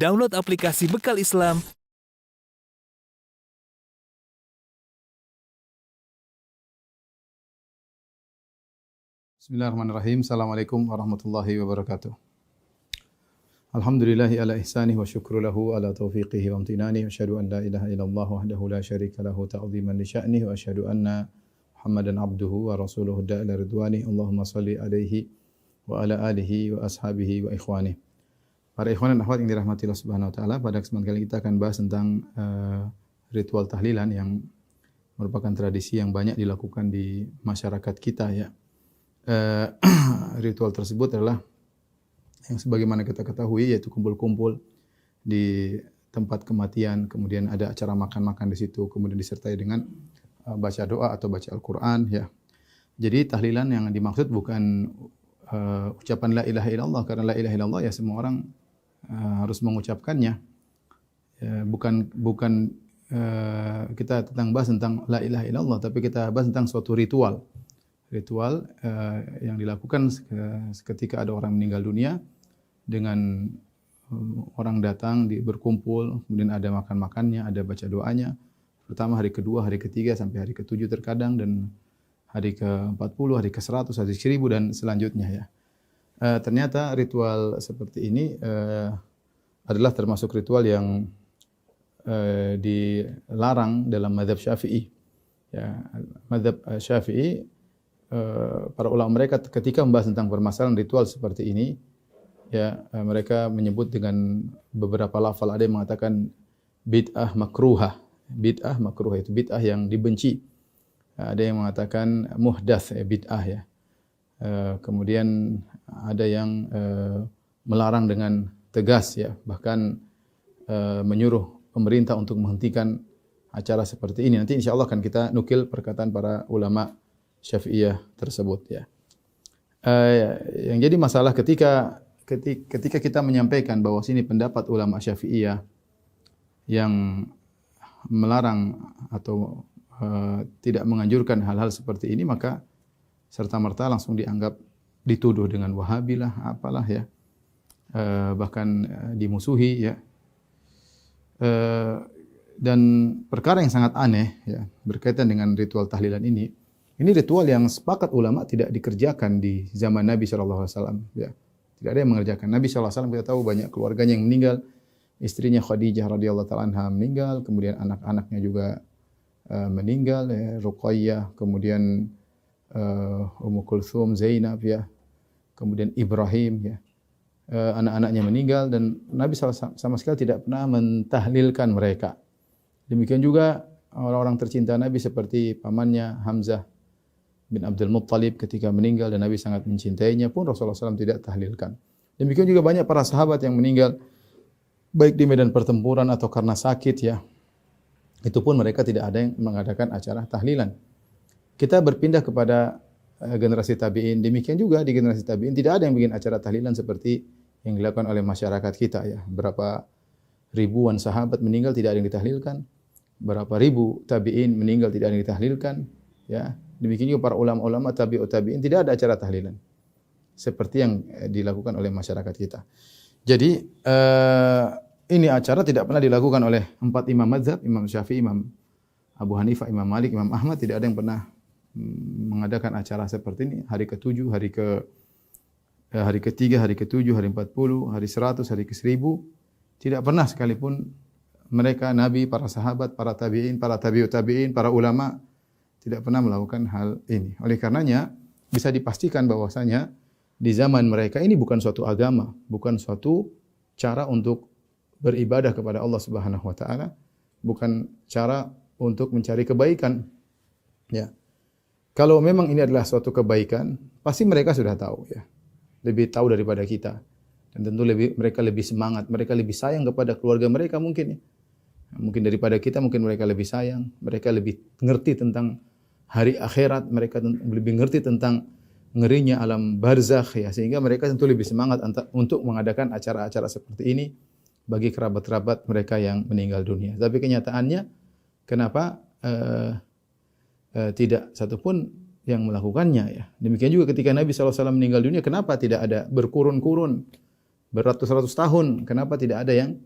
download aplikasi Bekal Islam. Bismillahirrahmanirrahim. Assalamualaikum warahmatullahi wabarakatuh. Alhamdulillahi ala ihsanih wa syukru lahu ala taufiqihi wa amtinani. Wa asyhadu an la ilaha illallah wahdahu la syarika lahu ta'ziman li sya'nih. Wa asyhadu anna Muhammadan abduhu wa rasuluhu da'ila ridwani. Allahumma salli alaihi wa ala alihi wa ashabihi wa ikhwanih. Para ikhwan dan akhwat yang dirahmati Allah Subhanahu wa taala, pada kesempatan kali kita akan bahas tentang ritual tahlilan yang merupakan tradisi yang banyak dilakukan di masyarakat kita ya. Ritual tersebut adalah yang sebagaimana kita ketahui yaitu kumpul-kumpul di tempat kematian, kemudian ada acara makan-makan di situ, kemudian disertai dengan baca doa atau baca Al-Qur'an ya. Jadi tahlilan yang dimaksud bukan ucapan la ilaha illallah, karena la ilaha illallah ya semua orang harus mengucapkannya. Bukan kita bahas tentang la ilaha illallah, tapi kita bahas tentang suatu ritual yang dilakukan ketika ada orang meninggal dunia dengan orang datang berkumpul, kemudian ada makan-makannya, ada baca doanya. Pertama, hari kedua, hari ketiga, sampai hari ke-7 terkadang, dan hari ke-40, hari ke-100, hari ke-1000 dan selanjutnya ya. Ternyata ritual seperti ini adalah termasuk ritual yang dilarang dalam mazhab Syafi'i. Ya, mazhab Syafi'i, para ulama mereka ketika membahas tentang permasalahan ritual seperti ini, ya mereka menyebut dengan beberapa lafal. Ada yang mengatakan bid'ah makruhah. Bid'ah makruhah itu bid'ah yang dibenci. Ada yang mengatakan muhdats, bid'ah ya. Kemudian ada yang melarang dengan tegas ya, bahkan menyuruh pemerintah untuk menghentikan acara seperti ini. Nanti insyaallah akan kita nukil perkataan para ulama Syafi'iyah tersebut ya. Yang jadi masalah ketika kita menyampaikan bahwa sini pendapat ulama Syafi'iyah yang melarang atau tidak menganjurkan hal-hal seperti ini, maka serta-merta langsung dianggap dituduh dengan Wahabi lah, apalah ya, bahkan dimusuhi ya. Dan perkara yang sangat aneh ya berkaitan dengan ritual tahlilan ini ritual yang sepakat ulama tidak dikerjakan di zaman Nabi sallallahu alaihi wasallam ya. Tidak ada yang mengerjakan. Nabi sallallahu alaihi wasallam kita tahu banyak keluarganya yang meninggal. Istrinya Khadijah radhiyallahu taala anha meninggal, kemudian anak-anaknya juga meninggal ya, Ruqayyah, kemudian Ummu Kulthum, Zainab ya. Kemudian Ibrahim ya. Anak-anaknya meninggal dan Nabi SAW sama sekali tidak pernah mentahlilkan mereka. Demikian juga orang-orang tercinta Nabi seperti pamannya Hamzah bin Abdul Muttalib ketika meninggal dan Nabi sangat mencintainya pun Rasulullah SAW tidak tahlilkan. Demikian juga banyak para sahabat yang meninggal baik di medan pertempuran atau karena sakit ya. Itu pun mereka tidak ada yang mengadakan acara tahlilan. Kita berpindah kepada generasi tabi'in. Demikian juga di generasi tabi'in tidak ada yang bikin acara tahlilan seperti yang dilakukan oleh masyarakat kita ya. Berapa ribuan sahabat meninggal tidak ada yang ditahlilkan. Berapa ribu tabi'in meninggal tidak ada yang ditahlilkan ya. Demikian juga para ulama-ulama tabi'ut tabi'in tidak ada acara tahlilan seperti yang dilakukan oleh masyarakat kita. Jadi ini acara tidak pernah dilakukan oleh 4 imam mazhab, Imam Syafi'i, Imam Abu Hanifah, Imam Malik, Imam Ahmad, tidak ada yang pernah mengadakan acara seperti ini. Hari ke-7, hari ke-3, hari ke-7, hari 40, hari 100, hari ke-1000 tidak pernah sekalipun mereka, Nabi, para sahabat, para tabi'in, para tabi'ut tabi'in, para ulama tidak pernah melakukan hal ini. Oleh karenanya bisa dipastikan bahwasanya di zaman mereka ini bukan suatu agama, bukan suatu cara untuk beribadah kepada Allah Subhanahu wa taala, bukan cara untuk mencari kebaikan. Ya. Kalau memang ini adalah suatu kebaikan, pasti mereka sudah tahu ya. Lebih tahu daripada kita. Dan tentu mereka lebih semangat, mereka lebih sayang kepada keluarga mereka mungkin ya. Mungkin daripada kita, mungkin mereka lebih sayang, mereka lebih ngerti tentang hari akhirat, mereka lebih ngerti tentang ngerinya alam barzakh ya, sehingga mereka tentu lebih semangat untuk mengadakan acara-acara seperti ini bagi kerabat-kerabat mereka yang meninggal dunia. Tapi kenyataannya kenapa tidak satupun yang melakukannya ya. Demikian juga ketika Nabi SAW meninggal dunia, kenapa tidak ada berkurun-kurun beratus-ratus tahun, kenapa tidak ada yang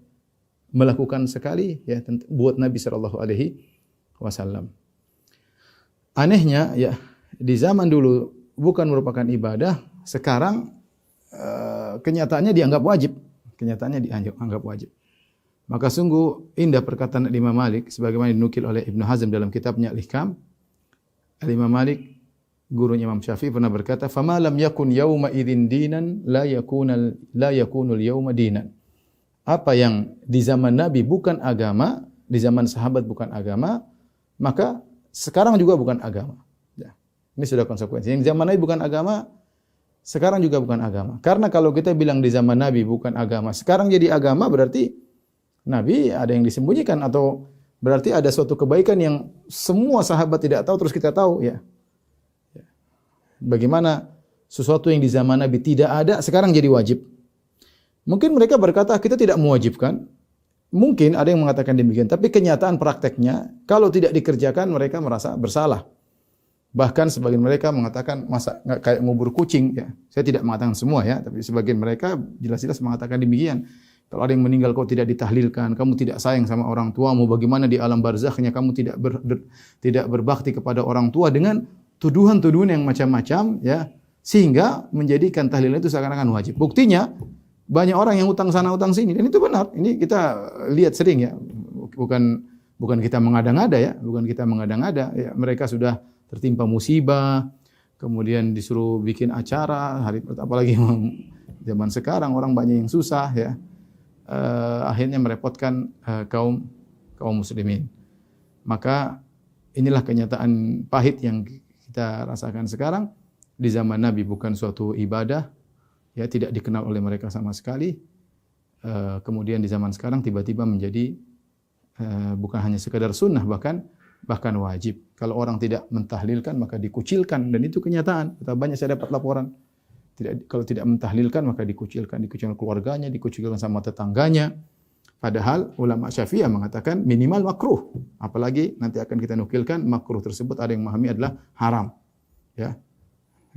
melakukan sekali ya buat Nabi sallallahu alaihi wasallam. Anehnya ya di zaman dulu bukan merupakan ibadah, sekarang kenyataannya dianggap wajib. Kenyataannya dianggap wajib. Maka sungguh indah perkataan Imam Malik sebagaimana dinukil oleh Ibnu Hazm dalam kitabnya Al-Ihkam. Imam Malik gurunya Imam Syafi'i pernah berkata, "Fama lam yakun yauma idzin dinan la yakunul yauma dinan." Apa yang di zaman Nabi bukan agama, di zaman sahabat bukan agama, maka sekarang juga bukan agama. Ya. Ini sudah konsekuensi. Yang zaman Nabi bukan agama, sekarang juga bukan agama. Karena kalau kita bilang di zaman Nabi bukan agama, sekarang jadi agama berarti Nabi ada yang disembunyikan atau berarti ada suatu kebaikan yang semua sahabat tidak tahu terus kita tahu ya. Bagaimana sesuatu yang di zaman Nabi tidak ada sekarang jadi wajib. Mungkin mereka berkata kita tidak mewajibkan. Mungkin ada yang mengatakan demikian, tapi kenyataan prakteknya kalau tidak dikerjakan mereka merasa bersalah. Bahkan sebagian mereka mengatakan masa nggak kayak ngubur kucing ya. Saya tidak mengatakan semua ya, tapi sebagian mereka jelas-jelas mengatakan demikian. Kalau ada yang meninggal kau tidak ditahlilkan, kamu tidak sayang sama orang tuamu, bagaimana di alam barzakhnya kamu tidak berbakti kepada orang tua dengan tuduhan-tuduhan yang macam-macam ya, sehingga menjadikan tahlil itu seakan-akan wajib. Buktinya banyak orang yang utang sana utang sini dan itu benar. Ini kita lihat sering ya. Bukan kita mengada-ngada ya, bukan kita mengada-ngada ya. Mereka sudah tertimpa musibah, kemudian disuruh bikin acara apalagi zaman sekarang orang banyak yang susah ya. Akhirnya merepotkan kaum muslimin. Maka inilah kenyataan pahit yang kita rasakan sekarang. Di zaman Nabi bukan suatu ibadah, ya tidak dikenal oleh mereka sama sekali. Kemudian di zaman sekarang tiba-tiba menjadi bukan hanya sekadar sunnah, bahkan wajib. Kalau orang tidak mentahlilkan maka dikucilkan dan itu kenyataan. Banyak saya dapat laporan. Kalau tidak mentahlilkan maka dikucilkan keluarganya, dikucilkan sama tetangganya. Padahal ulama Syafi'iyah mengatakan minimal makruh. Apalagi nanti akan kita nukilkan makruh tersebut ada yang memahami adalah haram. Ya.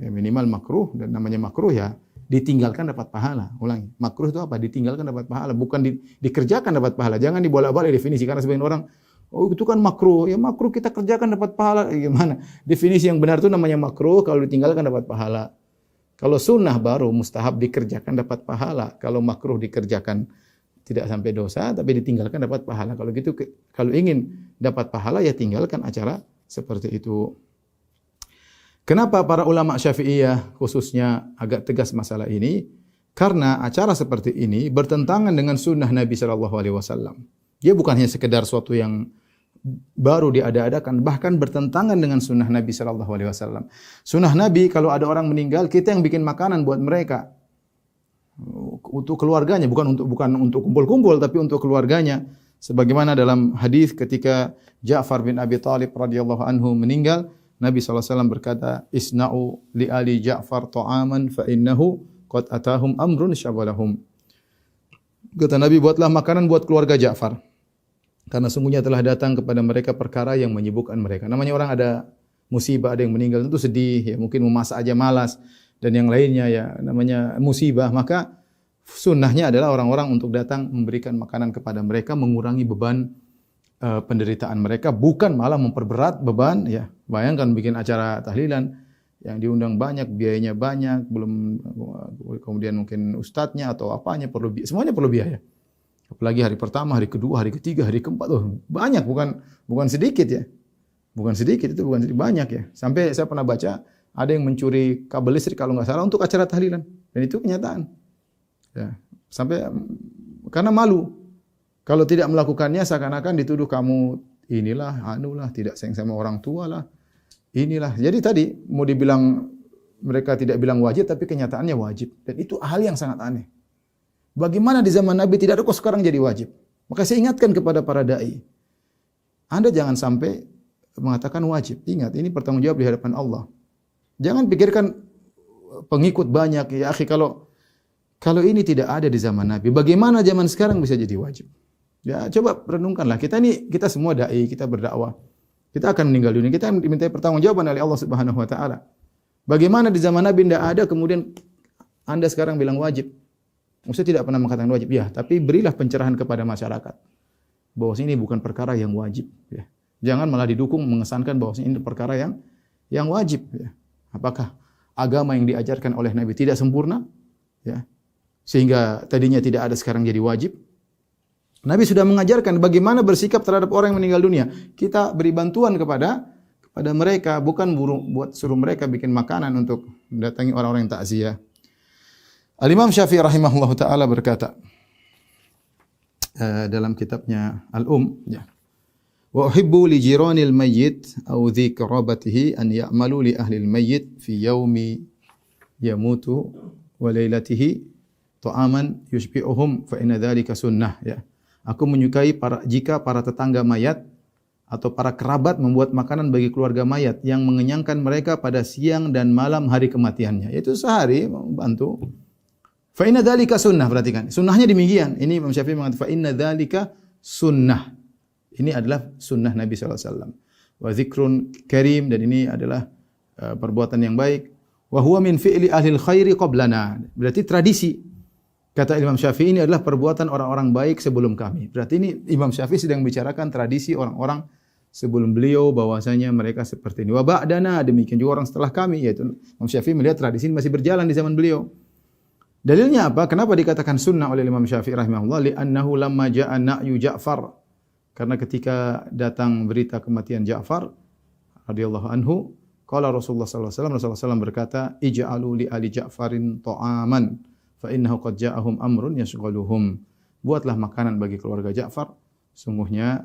Minimal makruh dan namanya makruh ya ditinggalkan dapat pahala. Ulangi. Makruh itu apa? Ditinggalkan dapat pahala, bukan dikerjakan dapat pahala. Jangan dibolak-balik definisi karena sebagian orang oh itu kan makruh. Ya makruh kita kerjakan dapat pahala. Gimana? Definisi yang benar itu namanya makruh kalau ditinggalkan dapat pahala. Kalau sunnah baru mustahab dikerjakan dapat pahala. Kalau makruh dikerjakan tidak sampai dosa tapi ditinggalkan dapat pahala. Kalau gitu kalau ingin dapat pahala ya tinggalkan acara seperti itu. Kenapa para ulama Syafi'iyah khususnya agak tegas masalah ini? Karena acara seperti ini bertentangan dengan sunnah Nabi sallallahu alaihi wasallam. Dia bukan hanya sekedar suatu yang baru diada-adakan, bahkan bertentangan dengan sunnah Nabi sallallahu alaihi wasallam. Sunnah Nabi kalau ada orang meninggal, kita yang bikin makanan buat mereka. Untuk keluarganya, bukan untuk kumpul-kumpul tapi untuk keluarganya. Sebagaimana dalam hadis ketika Ja'far bin Abi Thalib radhiyallahu anhu meninggal, Nabi SAW berkata, "Isna'u li ali Ja'far ta'aman fa innahu qad atahum amrun syabalahum." Kata Nabi, buatlah makanan buat keluarga Ja'far. Karena sungguhnya telah datang kepada mereka perkara yang menyibukkan mereka. Namanya orang ada musibah, ada yang meninggal, tentu sedih, ya mungkin memasak aja malas dan yang lainnya ya namanya musibah. Maka sunnahnya adalah orang-orang untuk datang memberikan makanan kepada mereka, mengurangi beban penderitaan mereka, bukan malah memperberat beban ya. Bayangkan bikin acara tahlilan yang diundang banyak, biayanya banyak, belum kemudian mungkin ustadznya atau apanya semuanya perlu biaya. Apalagi hari pertama, hari kedua, hari ketiga, hari keempat, banyak bukan sedikit ya. Bukan sedikit itu bukan sedikit, banyak ya. Sampai saya pernah baca ada yang mencuri kabel listrik kalau nggak salah untuk acara tahlilan dan itu kenyataan. Ya, sampai karena malu. Kalau tidak melakukannya seakan-akan dituduh kamu inilah, anulah, tidak sayang sama orang tua lah. Inilah. Jadi tadi mau dibilang mereka tidak bilang wajib tapi kenyataannya wajib dan itu hal yang sangat aneh. Bagaimana di zaman Nabi tidak ada kok sekarang jadi wajib? Maka saya ingatkan kepada para dai. Anda jangan sampai mengatakan wajib. Ingat, ini bertanggung jawab di hadapan Allah. Jangan pikirkan pengikut banyak ya akhi kalau ini tidak ada di zaman Nabi, bagaimana zaman sekarang bisa jadi wajib? Ya, coba renungkanlah. Kita semua dai, kita berdakwah. Kita akan meninggal dunia. Kita diminta pertanggungjawaban oleh Allah Subhanahu wa taala. Bagaimana di zaman Nabi tidak ada kemudian Anda sekarang bilang wajib? Saya tidak pernah mengatakan wajib. Ya, tapi berilah pencerahan kepada masyarakat bahwa ini bukan perkara yang wajib. Ya. Jangan malah didukung mengesankan bahwa ini perkara yang wajib. Ya. Apakah agama yang diajarkan oleh Nabi tidak sempurna? Ya. Sehingga tadinya tidak ada, sekarang jadi wajib. Nabi sudah mengajarkan bagaimana bersikap terhadap orang yang meninggal dunia. Kita beri bantuan kepada mereka, bukan buat suruh mereka bikin makanan untuk mendatangi orang-orang yang takziah. Al-Imam Syafi'i rahimahullah ta'ala berkata dalam kitabnya Al-Ya. Wa uhibbu li jiranil mayyit aw dhi qarabatihi an ya'malu li ahli al-mayyit fi yaumi yamutu wa lailatihi ta'aman yushbi'uhum fa inna dzalika sunnah, ya. Aku menyukai jika para tetangga mayat atau para kerabat membuat makanan bagi keluarga mayat yang mengenyangkan mereka pada siang dan malam hari kematiannya. Yaitu sehari membantu. Fa inna dzalika sunnah, perhatikan. Sunnahnya demikian. Ini Imam Syafi'i mengatakan fa inna dzalika sunnah. Ini adalah sunnah Nabi sallallahu alaihi wasallam. Wa dzikrun karim, dan ini adalah perbuatan yang baik. Wa huwa min fi'li ahli al-khairi qablana. Berarti tradisi. Kata Imam Syafi'i, ini adalah perbuatan orang-orang baik sebelum kami. Berarti ini Imam Syafi'i sedang bicarakan tradisi orang-orang sebelum beliau, bahwasanya mereka seperti ini. Wa ba'dana, demikian juga orang setelah kami, yaitu Imam Syafi'i melihat tradisi ini masih berjalan di zaman beliau. Dalilnya apa? Kenapa dikatakan sunnah oleh Imam Syafi'i rahimahullah? Li'annahu lamma ja'a na'yu Ja'far. Karena ketika datang berita kematian Ja'far radhiyallahu anhu, qala Rasulullah sallallahu alaihi wasallam, Rasulullah SAW berkata, ij'alu li ali Ja'farin ta'aman fa innahu qad ja'ahum amrun yashghaluhum. Buatlah makanan bagi keluarga Ja'far, sungguhnya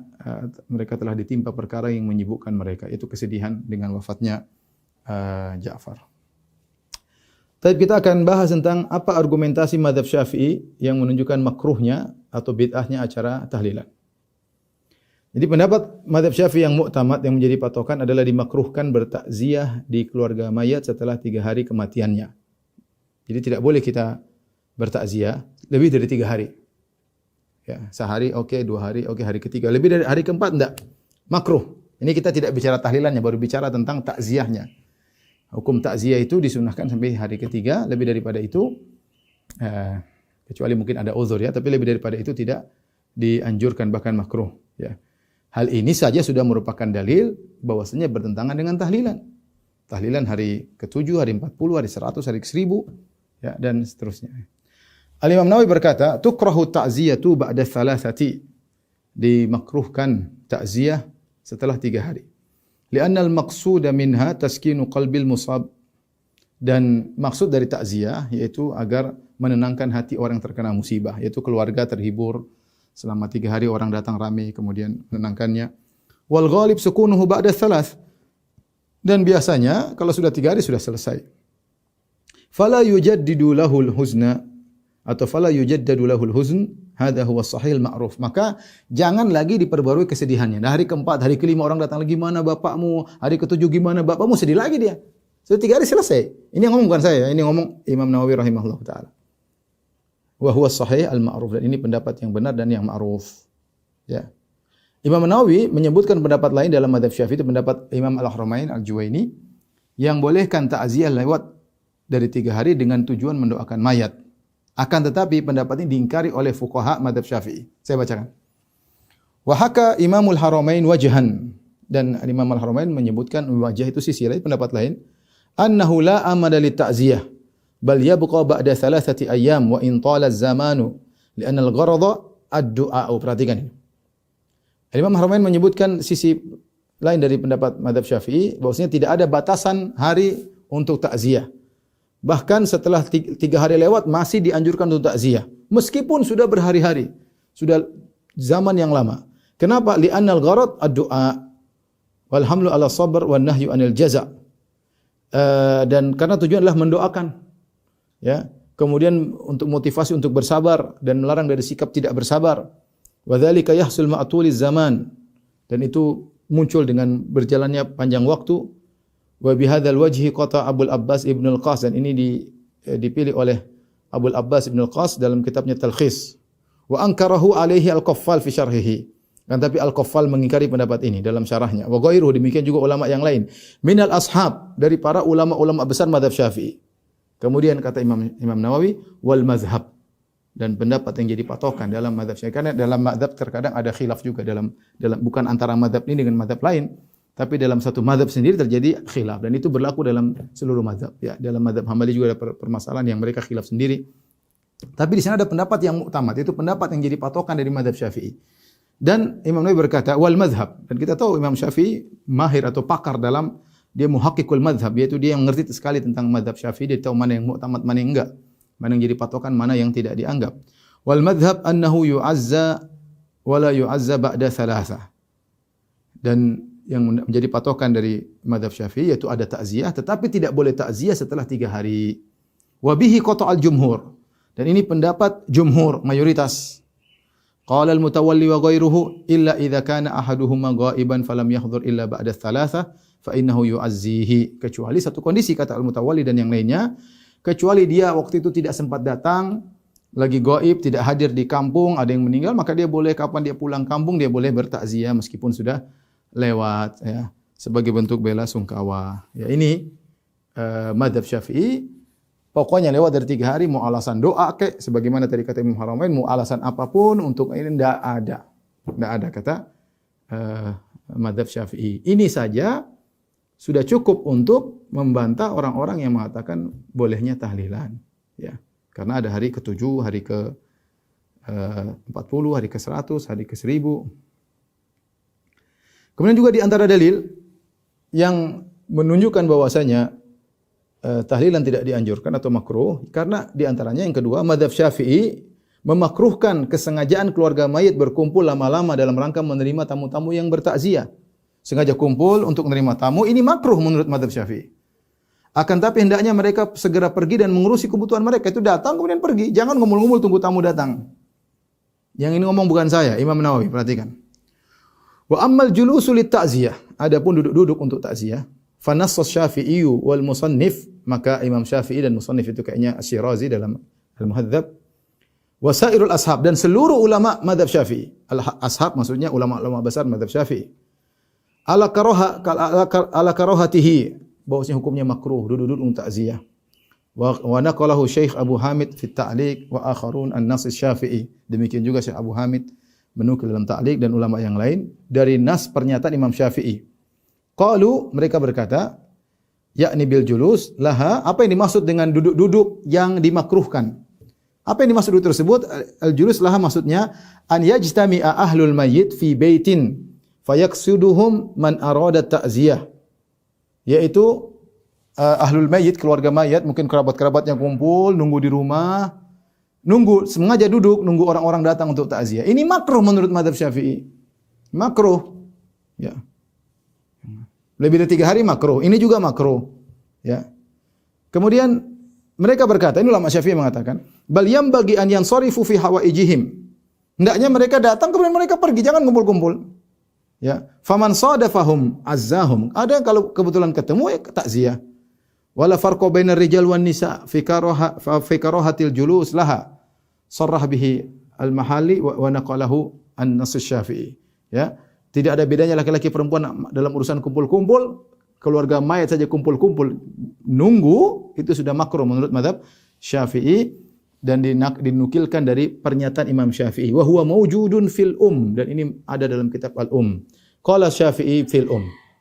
mereka telah ditimpa perkara yang menyibukkan mereka, yaitu kesedihan dengan wafatnya Ja'far. Tapi kita akan bahas tentang apa argumentasi mazhab Syafi'i yang menunjukkan makruhnya atau bid'ahnya acara tahlilan. Jadi pendapat mazhab Syafi'i yang mu'tamad, yang menjadi patokan, adalah dimakruhkan bertakziah di keluarga mayat setelah 3 hari kematiannya. Jadi tidak boleh kita bertakziah lebih dari 3 hari. Ya, sehari oke, 2 hari oke, hari ketiga. Lebih dari hari keempat enggak. Makruh. Ini kita tidak bicara tahlilannya, baru bicara tentang takziahnya. Hukum takziah itu disunahkan sampai hari ketiga, lebih daripada itu kecuali mungkin ada uzur, ya, tapi lebih daripada itu tidak dianjurkan, bahkan makruh, ya. Hal ini saja sudah merupakan dalil bahwasanya bertentangan dengan tahlilan. Tahlilan hari ke-7, hari 40, hari 100, hari ke-1000, ya, dan seterusnya. Al-Imam Nawawi berkata, tukrahu ta'ziyatu ba'da thalathati. Dimakruhkan ta'ziyah setelah 3 hari. Li'anna al-maqsuda minha taskinu qalbil musab. Dan maksud dari ta'ziyah yaitu agar menenangkan hati orang yang terkena musibah, yaitu keluarga terhibur selama 3 hari, orang datang ramai kemudian menenangkannya. Wal ghalib sukunuhu ba'da thalath. Dan biasanya kalau sudah 3 hari sudah selesai. Fala yujaddidu lahul huzna, atau fala yujaddadu lahul huzn, hadha huwa sahih al-ma'ruf. Maka jangan lagi diperbarui kesedihannya. Nah, hari keempat, hari kelima orang datang lagi, gimana bapakmu? Hari ketujuh, gimana bapakmu? Sedih lagi dia. Sudah 3 hari selesai. Ini yang ngomong bukan saya, ini ngomong Imam Nawawi rahimahullah taala. Wa huwa sahih al-ma'ruf, dan ini pendapat yang benar dan yang ma'ruf. Ya. Imam Nawawi menyebutkan pendapat lain dalam mazhab Syafi'i, itu pendapat Imam Al-Haramain Al-Juwaini, yang bolehkan ta'ziyah lewat dari 3 hari dengan tujuan mendoakan mayat. Akan tetapi pendapat ini diingkari oleh fuqaha mazhab Syafi'i. Saya bacakan. Wa haka Imamul Haramain wajhan, dan Imam Al-Haramain menyebutkan wajah itu sisi lain, pendapat lain, annahu la amada li ta'ziyah bal yabqa ba'da 3 ayyam wa in tala az-zamanu li'anna al-gharada ad-du'a. Perhatikan ini. Imam Haramain menyebutkan sisi lain dari pendapat mazhab Syafi'i, bahwasanya tidak ada batasan hari untuk takziah. Bahkan setelah 3 hari lewat masih dianjurkan untuk takziah, meskipun sudah berhari-hari, sudah zaman yang lama. Kenapa? Li'annal gharad ad-du'a wal hamlu 'ala sabr wan nahyu 'anil jaza'. Dan karena tujuan adalah mendoakan, ya. Kemudian untuk motivasi untuk bersabar dan melarang dari sikap tidak bersabar. Wa dzalika yahsul ma'tuliz zaman, dan itu muncul dengan berjalannya panjang waktu. Wa bihadzal wajhi qata Abul Abbas Ibn al-Qas, dan ini dipilih oleh Abul Abbas Ibn al-Qas dalam kitabnya Talkhis. Wa ankarahu alaihi al-Qaffal fi syarhihi. Dan tapi Al-Qaffal mengingkari pendapat ini dalam syarahnya. Wa ghairuhu, demikian juga ulama yang lain. Minal ashab, dari para ulama-ulama besar mazhab Syafi'i. Kemudian kata Imam Nawawi, wal mazhab. dan pendapat yang jadi patokan dalam mazhab Syafi'i. Karena dalam mazhab terkadang ada khilaf juga dalam bukan antara mazhab ini dengan mazhab lain, tapi dalam satu mazhab sendiri terjadi khilaf, dan itu berlaku dalam seluruh mazhab. Ya, dalam mazhab Hambali juga ada permasalahan yang mereka khilaf sendiri. Tapi di sana ada pendapat yang muktamad, itu pendapat yang jadi patokan dari mazhab Syafi'i. Dan Imam Nawawi berkata wal mazhab, dan kita tahu Imam Syafi'i mahir atau pakar dalam dia muhaqqiqul mazhab, yaitu dia yang mengerti sekali tentang mazhab Syafi'i, dia tahu mana yang muktamad, mana yang enggak. Mana yang jadi patokan, mana yang tidak dianggap. Wal madhab annahu yu'azza wa la yu'azza ba'da thalatha. Dan yang menjadi patokan dari madhab Syafi'i yaitu ada takziah, tetapi tidak boleh takziah setelah 3 hari. Wa bihi qata'al jumhur. Dan ini pendapat jumhur, mayoritas. Qala al-Mutawalli wa ghairuhu illa idza kana ahaduhuma ghaiban falam yahdhur illa ba'da thalatha fa innahu yu'azzihi. Kecuali satu kondisi, kata al-Mutawalli dan yang lainnya, kecuali dia waktu itu tidak sempat datang, lagi gaib, tidak hadir di kampung, ada yang meninggal, maka dia boleh kapan dia pulang kampung dia boleh bertakziah meskipun sudah lewat, ya, sebagai bentuk bela sungkawa. Ya, ini mazhab Syafi'i. Pokoknya lewat dari 3 hari, mau alasan doa kek, sebagaimana tadi kata Imam Haramain, mau alasan apapun untuk ini tidak ada kata mazhab Syafi'i. Ini saja sudah cukup untuk membantah orang-orang yang mengatakan bolehnya tahlilan. Ya, karena ada hari ke-7, hari ke-40, hari ke-100, hari ke-1000. Kemudian juga di antara dalil yang menunjukkan bahwasanya tahlilan tidak dianjurkan atau makruh, karena di antaranya yang kedua, mazhab Syafi'i memakruhkan kesengajaan keluarga mayit berkumpul lama-lama dalam rangka menerima tamu-tamu yang bertakziah. Sengaja kumpul untuk menerima tamu, ini makruh menurut mazhab Syafi'i. Akan tapi hendaknya mereka segera pergi dan mengurusi kebutuhan mereka. Itu datang kemudian pergi, jangan ngumul-ngumul tunggu tamu datang. Yang ini ngomong bukan saya, Imam Nawawi, perhatikan. Wa ammal julusu lit ta'ziyah, adapun duduk-duduk untuk takziah, fa nass Syafi'i wal musannif, maka Imam Syafi'i dan musannif itu kayaknya Asy-Syirazi dalam Al-Muhadzab, wasairul ashab, dan seluruh ulama mazhab Syafi'i. Al-ashab maksudnya ulama-ulama besar mazhab Syafi'i. Ala karahatihi, bahwasanya hukumnya makruh duduk-duduk untuk takziah. Wa naqalahu Syekh Abu Hamid fi at-Ta'liq wa akharun an-Nass Syafi'i. Demikian juga Syekh Abu Hamid menukil dalam Ta'liq dan ulama yang lain dari nas pernyataan Imam Syafi'i. Qalu, mereka berkata, yakni bil julus laha, apa yang dimaksud dengan duduk-duduk yang dimakruhkan? Apa yang dimaksud duduk tersebut? Al-julus laha maksudnya an yajtami'a ahlul mayyit fi baitin fayaqsiduhum man arada ta'ziyah, yaitu ahlul mayyit, keluarga mayat, mungkin kerabat-kerabatnya kumpul nunggu di rumah, sengaja duduk nunggu orang-orang datang untuk takziah. Ini makruh menurut mazhab Syafi'i. Makruh. Ya. Lebih dari 3 hari makruh. Ini juga makruh. Ya. Kemudian mereka berkata, ini ulama Syafi'i mengatakan, bal yambagi an yansarifu fi hawaijihim. Hendaknya mereka datang kemudian mereka pergi, jangan kumpul-kumpul. Ya, faman sadafahum azzahum. Ada yang kalau kebetulan ketemu ya takziah. Wala farqa bainar rijal wan nisa fi karahatil julus laha. Sarrah bihi al-Mahali wa naqalahu an-Nass Syafi'i. Ya, tidak ada bedanya laki-laki perempuan dalam urusan kumpul-kumpul. Keluarga mayat saja kumpul-kumpul nunggu, itu sudah makruh menurut mazhab Syafi'i, dan dinukilkan dari pernyataan Imam Syafi'i. Wa huwa mawjudun fil dan ini ada dalam kitab al-Um. Qala Syafi'i fil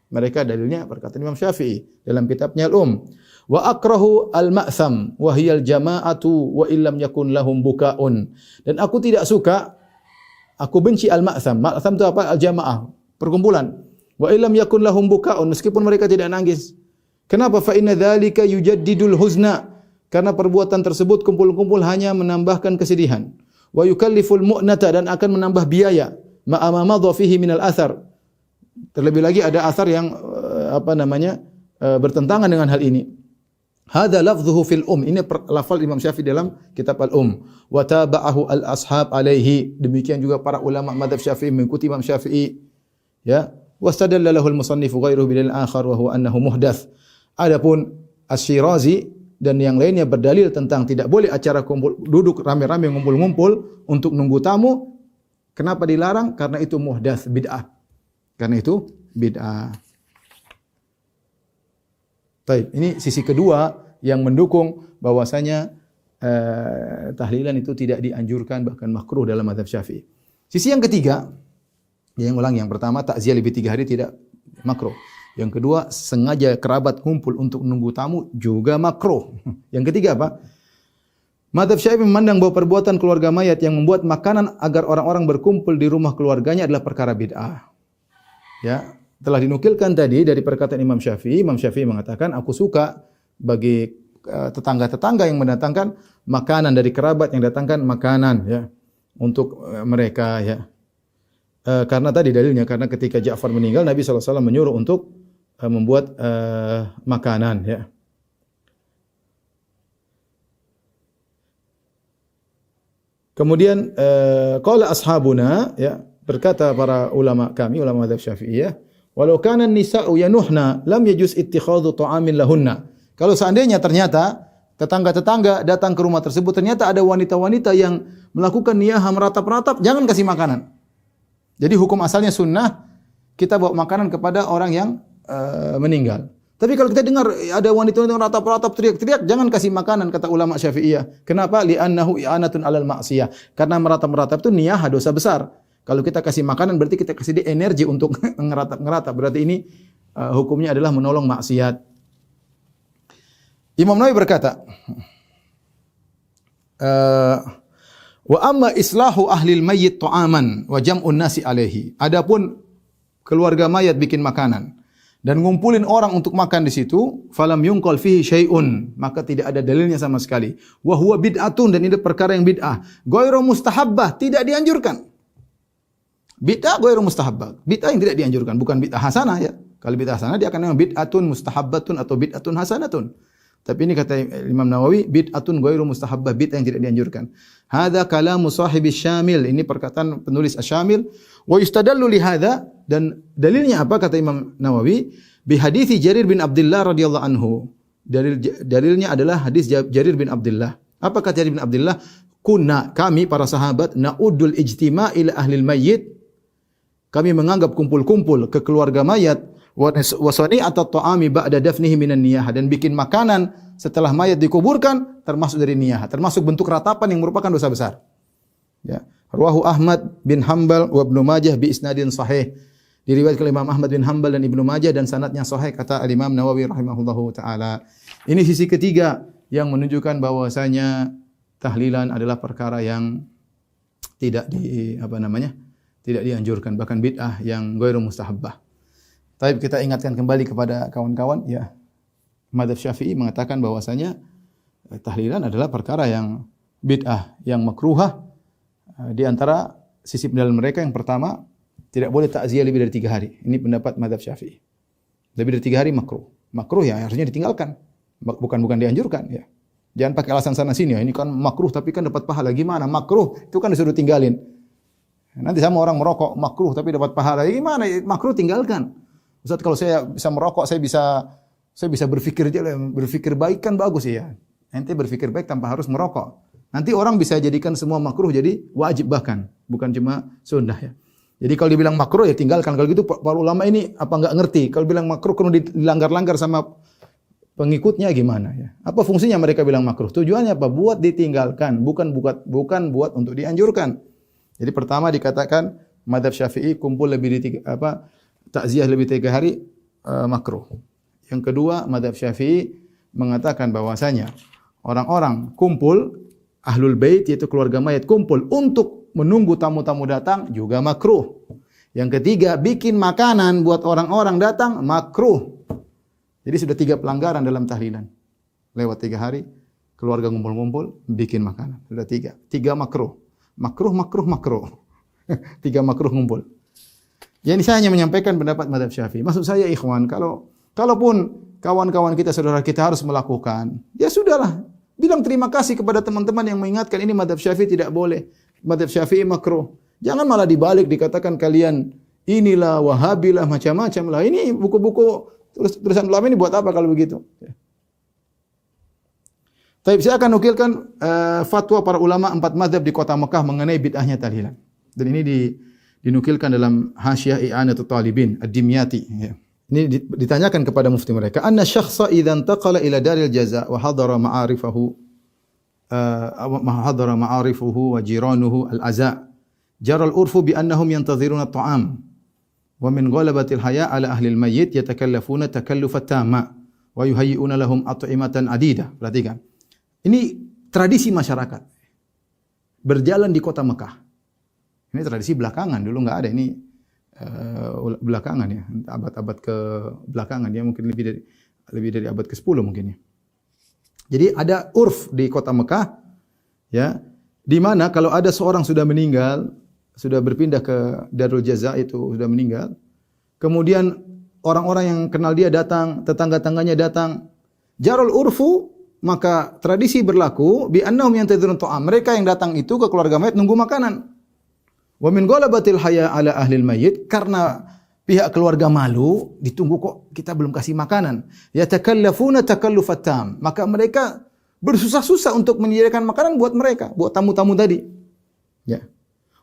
Mereka dalilnya perkataan Imam Syafi'i dalam kitabnya al-Um. Wa akrahu al-ma'tham wa hiya al-jama'atu wa illam yakun lahum bukaun. Dan aku tidak suka, aku benci al-ma'tham. Ma'tham itu apa? Al-jama'ah, perkumpulan. Wa illam yakun lahum bukaun, meskipun mereka tidak nangis. Kenapa? Fa inna dzalika yujaddidul huzna. Karena perbuatan tersebut kumpul-kumpul hanya menambahkan kesedihan. Wa yukalliful mu'nata, dan akan menambah biaya. Ma'ama madha fihi minal athar. Terlebih lagi ada athar yang bertentangan dengan hal ini. Hadza lafdhuhu fil Ini lafal Imam Syafi'i dalam kitab al-Um. Wa taba'ahu al-ashab alaihi. Demikian juga para ulama mazhab Syafi'i mengikuti Imam Syafi'i. Ya. Wastadalla lahu al-musannifu ghairuhu bil akhar wa huwa annahu muhdats. Adapun Asy-Syirazi dan yang lainnya berdalil tentang tidak boleh acara kumpul duduk rame-rame ngumpul-ngumpul untuk nunggu tamu. Kenapa dilarang? Karena itu muhdats, bid'ah. Karena itu bid'ah. Baik, ini sisi kedua yang mendukung bahwasanya tahlilan itu tidak dianjurkan, bahkan makruh dalam mazhab Syafi'i. Sisi yang ketiga, yang pertama takziah lebih 3 hari tidak makruh. Yang kedua, sengaja kerabat kumpul untuk menunggu tamu juga makruh. Yang ketiga apa? Mazhab Syafi'i memandang bahwa perbuatan keluarga mayat yang membuat makanan agar orang-orang berkumpul di rumah keluarganya adalah perkara bid'ah. Ya, telah dinukilkan tadi dari perkataan Imam Syafi'i. Imam Syafi'i mengatakan, aku suka bagi tetangga-tetangga yang mendatangkan makanan, dari kerabat yang datangkan makanan ya untuk mereka ya. Karena tadi dalilnya, karena ketika Ja'far meninggal Nabi SAW menyuruh untuk membuat makanan ya. Kemudian qala ashabuna ya, berkata para ulama kami, ulama mazhab Syafi'iyah, walau kana an-nisa'u yanuhna lam yajuz ittikhadhu ta'amin lahunna. Kalau seandainya ternyata tetangga-tetangga datang ke rumah tersebut, ternyata ada wanita-wanita yang melakukan niyahah meratap-ratap, jangan kasih makanan. Jadi hukum asalnya sunnah kita bawa makanan kepada orang yang meninggal. Tapi kalau kita dengar ada wanita-wanita meratap-ratap, teriak-teriak, jangan kasih makanan, kata ulama Syafi'iyah. Kenapa? Li'annahu i'anatun 'alal ma'siyah. Karena meratap-meratap itu niyahah, dosa besar. Kalau kita kasih makanan berarti kita kasih dia energi untuk ngeratap-ngeratap. Berarti ini hukumnya adalah menolong maksiat. Imam Nawawi berkata, wa amma islahu ahlil mayyit ta'aman wa jam'un nasi alaihi. Adapun keluarga mayat bikin makanan dan ngumpulin orang untuk makan di situ, falam yunqal fihi syai'un, maka tidak ada dalilnya sama sekali. Wa huwa bid'atun, dan ini perkara yang bid'ah. Ghairu mustahabbah, tidak dianjurkan. Bid'ah ghairu mustahabbah, bid'ah yang tidak dianjurkan, bukan bid'ah hasanah ya. Kalau bid'ah hasanah dia akan namanya bid'atun mustahabbatun atau bid'atun hasanatun. Tapi ini kata Imam Nawawi, bid'atun ghairu mustahabbah, bid'ah yang tidak dianjurkan. Hadza kalamu sahibis Syamil, ini perkataan penulis Asy-Syamil. Wa yustadallu li hadza, dan dalilnya apa kata Imam Nawawi? Bi hadithi Jarir bin Abdullah radhiyallahu anhu. Dalilnya adalah hadis Jarir bin Abdullah. Apa kata Jarir bin Abdullah? Kunna, kami para sahabat, na'udul ijtima' ila ahlil mayyit. Kami menganggap kumpul-kumpul ke keluarga mayat wasani atau ta'ami ba'da dafnihi minan niyah, dan bikin makanan setelah mayat dikuburkan termasuk dari niyah, termasuk bentuk ratapan yang merupakan dosa besar. Ya. Rawahu Ahmad bin Hanbal wa Ibnu Majah bi isnadin sahih. Diriwayatkan oleh Imam Ahmad bin Hanbal dan Ibnu Majah dan sanadnya sahih, kata Al-Imam Nawawi rahimahullahu taala. Ini sisi ketiga yang menunjukkan bahwasanya tahlilan adalah perkara yang tidak tidak dianjurkan, bahkan bid'ah yang ghairu mustahabbah. Tapi kita ingatkan kembali kepada kawan-kawan ya, mazhab Syafi'i mengatakan bahwasanya tahlilan adalah perkara yang bid'ah, yang makruhah. Di antara sisi pendalam mereka yang pertama, tidak boleh takziah lebih dari 3 hari. Ini pendapat mazhab Syafi'i. Lebih dari 3 hari makruh. Makruh ya harusnya ditinggalkan. Bukan dianjurkan ya. Jangan pakai alasan sana sini ya, ini kan makruh tapi kan dapat pahala. Gimana? Makruh itu kan disuruh tinggalin. Nanti sama orang merokok makruh tapi dapat pahala. Gimana? Makruh tinggalkan. Ustaz, kalau saya bisa merokok, saya bisa berpikir baik kan bagus ya. Ente berpikir baik tanpa harus merokok. Nanti orang bisa jadikan semua makruh jadi wajib, bahkan bukan cuma sunnah ya. Jadi kalau dibilang makruh ya tinggalkan. Kalau gitu para ulama ini apa enggak ngerti? Kalau bilang makruh kalau dilanggar-langgar sama pengikutnya gimana ya? Apa fungsinya mereka bilang makruh? Tujuannya apa? Buat ditinggalkan, bukan buat untuk dianjurkan. Jadi pertama dikatakan mazhab Syafi'i kumpul lebih di takziah lebih 3 hari makruh. Yang kedua, mazhab Syafi'i mengatakan bahwasanya orang-orang kumpul ahlul bait, yaitu keluarga mayat, kumpul untuk menunggu tamu-tamu datang juga makruh. Yang ketiga, bikin makanan buat orang-orang datang makruh. Jadi sudah 3 pelanggaran dalam tahlilan. Lewat 3 hari keluarga ngumpul-ngumpul bikin makanan. Sudah 3 makruh. Makruh. 3 makruh ngumpul. Jadi saya hanya menyampaikan pendapat mazhab Syafi'i. Maksud saya ikhwan, kalaupun kawan-kawan kita, saudara kita harus melakukan, ya sudahlah. Bilang terima kasih kepada teman-teman yang mengingatkan ini mazhab Syafi'i tidak boleh. Mazhab Syafi'i makruh. Jangan malah dibalik dikatakan kalian inilah Wahabilah macam-macam lah. Ini buku-buku tulisan ulama ini buat apa kalau begitu? Tapi saya akan nukilkan fatwa para ulama 4 mazhab di kota Mekah mengenai bid'ahnya tahlilan. Dan ini dinukilkan dalam Hasyiah I'anatul Talibin Ad-Dimyati ya. Ini ditanyakan kepada mufti mereka, anna syakhsa idza intaqala ila daril jaza wa hadara ma'arifahu ma hadara ma'arifuhu wa jiranuhu al-aza. Jara al-urfu bi annahum yantadhiruna at-ta'am. Wa min ghalabatil haya ala ahli al-mayyit yatakallafuna takallufat tamma wa yuhayyi'una lahum at'imatan adida. Perhatikan. Ini tradisi masyarakat. Berjalan di kota Mekah. Ini tradisi belakangan, dulu enggak ada. Ini belakangan ya, abad-abad ke belakangan ya, mungkin lebih dari abad ke-10 mungkin ya. Jadi ada urf di kota Mekah ya, di mana kalau ada seorang sudah meninggal, sudah berpindah ke Darul Jaza itu sudah meninggal, kemudian orang-orang yang kenal dia datang, tetangga-tangganya datang, jarul urfu, maka tradisi berlaku bi annahum yantadhirun ta'am. Mereka yang datang itu ke keluarga mayit nunggu makanan. Wa min ghalabatil haya ala ahlil mayyit, karena pihak keluarga malu, ditunggu kok kita belum kasih makanan. Yatakallafuna takallufat tam. Maka mereka bersusah-susah untuk menyediakan makanan buat mereka, buat tamu-tamu tadi. Ya.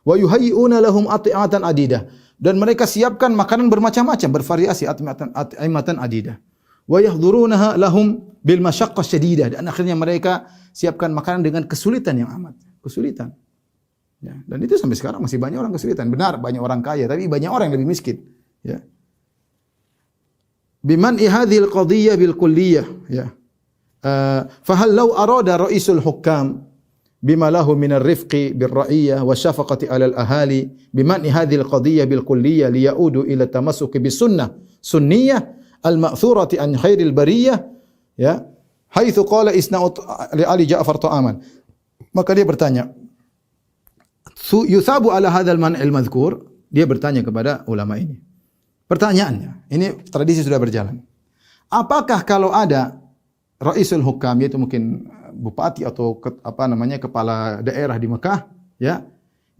Wa yuhayyi'una lahum at'imatan adidah. Dan mereka siapkan makanan bermacam-macam, bervariasi, at'imatan adidah. Wa yahdurunaha lahum bil masyaqqah syadidah. Dan akhirnya mereka siapkan makanan dengan kesulitan yang amat. Kesulitan. Ya, dan itu sampai sekarang masih banyak orang kesulitan. Benar, banyak orang kaya, tapi banyak orang yang lebih miskin. Ya. Biman ihadhil qadiyah bil kulliyah. Ya. Fahal law arada ra'isul hukam bima lahu min ar-rifqi bir ra'iyah wa syafaqati 'ala al-ahali biman ihadhil qadiyah bil kulliyah liyaudu ila tamassuki bis sunnah sunniyah al-ma'thurati an khairil bariyah, ya, haitsu qala isna'u li Ali Ja'far ta'aman. Maka dia bertanya, yusabu ala hadzal man'il madhkur, dia bertanya kepada ulama ini. Pertanyaannya, ini tradisi sudah berjalan. Apakah kalau ada Ra'isul Hukam, yaitu mungkin bupati atau kepala daerah di Mekah, ya,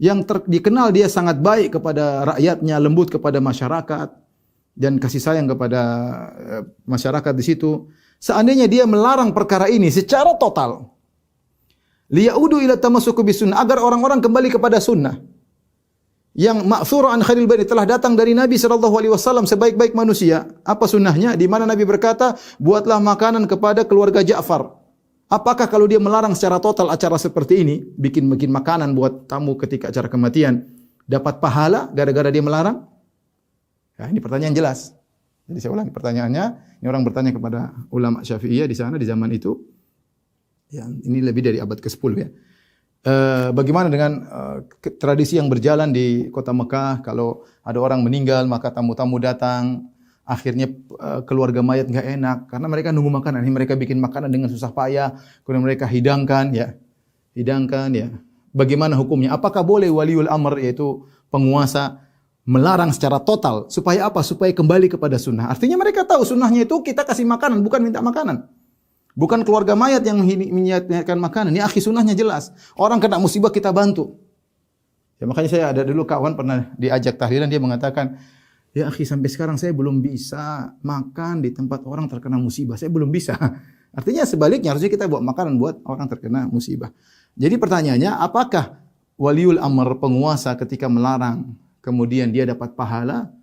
yang dikenal dia sangat baik kepada rakyatnya, lembut kepada masyarakat dan kasih sayang kepada masyarakat di situ. Seandainya dia melarang perkara ini secara total, liyaudu ila tamassuku bisunnah, agar orang-orang kembali kepada sunnah yang ma'thura an khairil bani, telah datang dari Nabi sallallahu alaihi wasallam sebaik-baik manusia. Apa sunnahnya? Di mana Nabi berkata, buatlah makanan kepada keluarga Ja'far. Apakah kalau dia melarang secara total acara seperti ini, bikin makanan buat tamu ketika acara kematian, dapat pahala gara-gara dia melarang? Ya, ini pertanyaan jelas. Jadi saya ulangi pertanyaannya. Ini orang bertanya kepada ulama Syafi'iyah di sana di zaman itu. Ya, ini lebih dari abad ke-10 ya. Bagaimana dengan tradisi yang berjalan di kota Mekah, kalau ada orang meninggal maka tamu-tamu datang, akhirnya keluarga mayat enggak enak karena mereka nunggu makanan. Ini mereka bikin makanan dengan susah payah, kemudian mereka hidangkan ya. Bagaimana hukumnya? Apakah boleh waliul amr, yaitu penguasa, melarang secara total supaya apa? Supaya kembali kepada sunnah. Artinya mereka tahu sunnahnya itu kita kasih makanan, bukan minta makanan. Bukan keluarga mayat yang menyiapkan makanan. Ini akhi, sunnahnya jelas. Orang kena musibah kita bantu. Ya, makanya saya ada dulu kawan pernah diajak tahlilan, dia mengatakan, ya akhi, sampai sekarang saya belum bisa makan di tempat orang terkena musibah. Saya belum bisa. Artinya sebaliknya, harusnya kita buat makanan buat orang terkena musibah. Jadi pertanyaannya, apakah waliul amr, penguasa, ketika melarang kemudian dia dapat pahala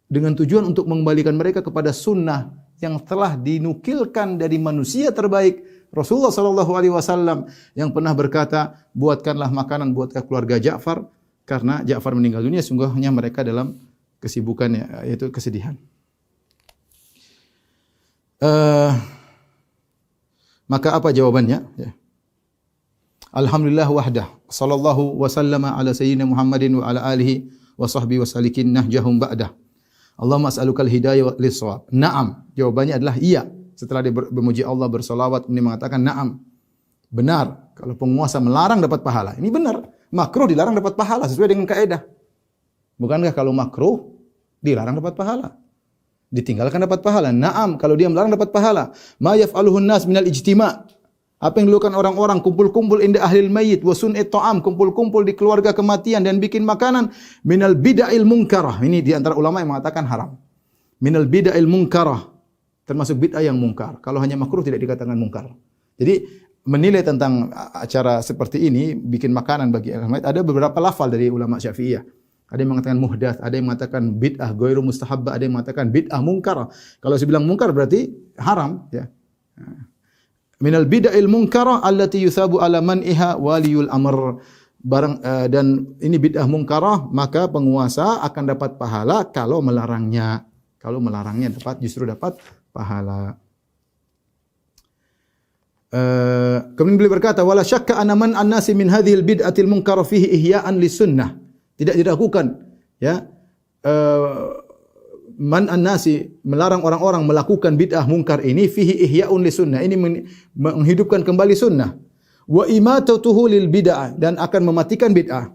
dengan tujuan untuk mengembalikan mereka kepada sunnah yang telah dinukilkan dari manusia terbaik, Rasulullah sallallahu alaihi wasallam, yang pernah berkata, buatkanlah makanan buat keluarga Ja'far karena Ja'far meninggal dunia, sungguhnya mereka dalam kesibukan, yaitu kesedihan. Maka apa jawabannya? Ya. Alhamdulillah wahdah, sallallahu wasallama ala sayyidina Muhammadin wa ala alihi wa sahbihi wa salikin nahjahum ba'dah. Allahumma as'alukal hidayah lis-shawab. Naam. Jawabannya adalah iya. Setelah dia memuji Allah, bersolawat, dia mengatakan naam. Benar. Kalau penguasa melarang dapat pahala. Ini benar. Makruh dilarang dapat pahala sesuai dengan kaidah. Bukankah kalau makruh dilarang dapat pahala? Ditinggalkan dapat pahala. Naam. Kalau dia melarang dapat pahala. Ma yaf'aluhun nas minal ijtima'. Apa yang dilakukan orang-orang, kumpul-kumpul inda ahlil mayyit wa sun'it ta'am, kumpul-kumpul di keluarga kematian dan bikin makanan, minal bid'il munkarah. Ini di antara ulama yang mengatakan haram. Minal bid'il munkarah, termasuk bid'ah yang mungkar. Kalau hanya makruh tidak dikatakan mungkar. Jadi menilai tentang acara seperti ini, bikin makanan bagi ahlul mayyit, ada beberapa lafal dari ulama Syafi'iyah. Ada yang mengatakan muhdath, ada yang mengatakan bid'ah ghairu mustahabbah, ada yang mengatakan bid'ah mungkar. Kalau saya bilang mungkar berarti haram, ya. minal bid'il munkarah allati yuthabu ala man'iha waliyul amr. Dan ini bid'ah mungkarah, maka penguasa akan dapat pahala kalau melarangnya. Kalau melarangnya justru dapat pahala. Kemudian beliau berkata, wala syakka anna man an-nasi min hadhil bid'atil munkarah fihi ihya'an lisunnah. Tidak diragukan, ya. Man an-nasi, melarang orang-orang melakukan bid'ah mungkar ini, fihi ihya'un lisunnah. Ini menghidupkan kembali sunnah. Wa imatatuhu lil bid'ah, dan akan mematikan bid'ah.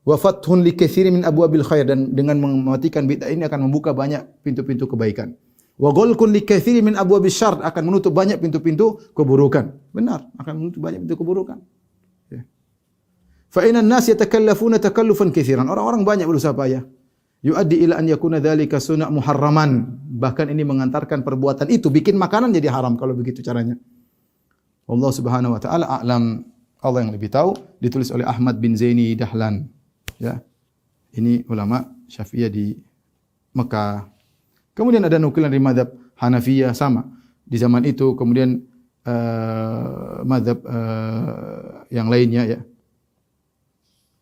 Wa fathun li katsirin min abwabil khair, dan dengan mematikan bid'ah ini akan membuka banyak pintu-pintu kebaikan. Wa ghalqun li katsirin min abwabisy syarr, akan menutup banyak pintu-pintu keburukan. Benar, akan menutup banyak pintu keburukan. Ya. Fa innan nas yatakallafuna takallufan katsiran. Orang-orang banyak berusaha payah. Yuaddi ila an yakuna dzalika sunna muharraman. Bahkan ini mengantarkan perbuatan itu bikin makanan jadi haram kalau begitu caranya. Allah Subhanahu wa taala a'lam. Allah yang lebih tahu. Ditulis oleh Ahmad bin Zaini Dahlan. Ya. Ini ulama Syafi'iyah di Mekah. Kemudian ada nukilan dari mazhab Hanafiyah sama di zaman itu. Kemudian mazhab yang lainnya, ya.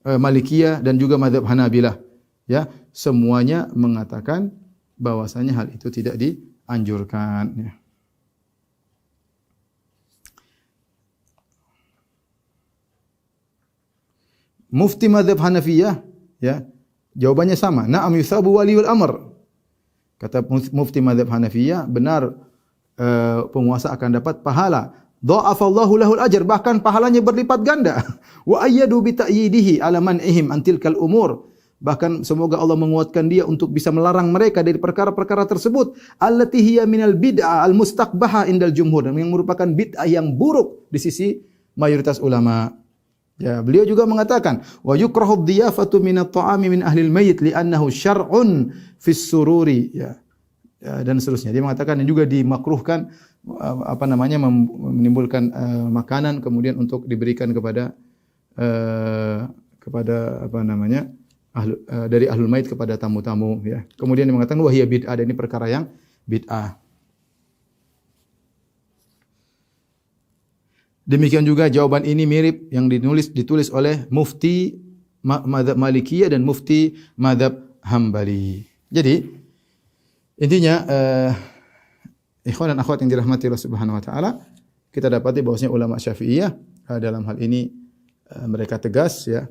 Malikiyah dan juga mazhab Hanabilah, ya. Semuanya mengatakan bahwasanya hal itu tidak dianjurkan, ya. Mufti mazhab Hanafiyah, ya, jawabannya sama. Na'am yusabu waliul amr. Kata mufti mazhab Hanafiyah, benar, penguasa akan dapat pahala. Dha'afallahu lahul ajr, bahkan pahalanya berlipat ganda. Wa ayyadu bi ta'yidihi ala man'ihim an tilkal umur. Bahkan semoga Allah menguatkan dia untuk bisa melarang mereka dari perkara-perkara tersebut. Allati hiya minal bid'ah al mustaqbahah indal jumhur, yang merupakan bid'ah yang buruk di sisi mayoritas ulama. Ya, beliau juga mengatakan wa yukrahu dhiyafatu min at-ta'ami min ahli al-mayyit li'annahu syar'un fis sururi, ya. Ya, dan seterusnya. Dia mengatakan dan juga dimakruhkan menimbulkan makanan kemudian untuk diberikan kepada dari ahlul mayyit kepada tamu-tamu, ya. Kemudian dia mengatakan wa hiya bid'ah, dan ini perkara yang bid'ah. Demikian juga jawaban ini mirip yang ditulis oleh mufti mazhab Malikiyah dan mufti mazhab Hambali. Jadi intinya ikhwan dan akhwat yang dirahmati Allah Subhanahu wa taala, kita dapati bahwasanya ulama Syafi'iyah dalam hal ini mereka tegas, ya,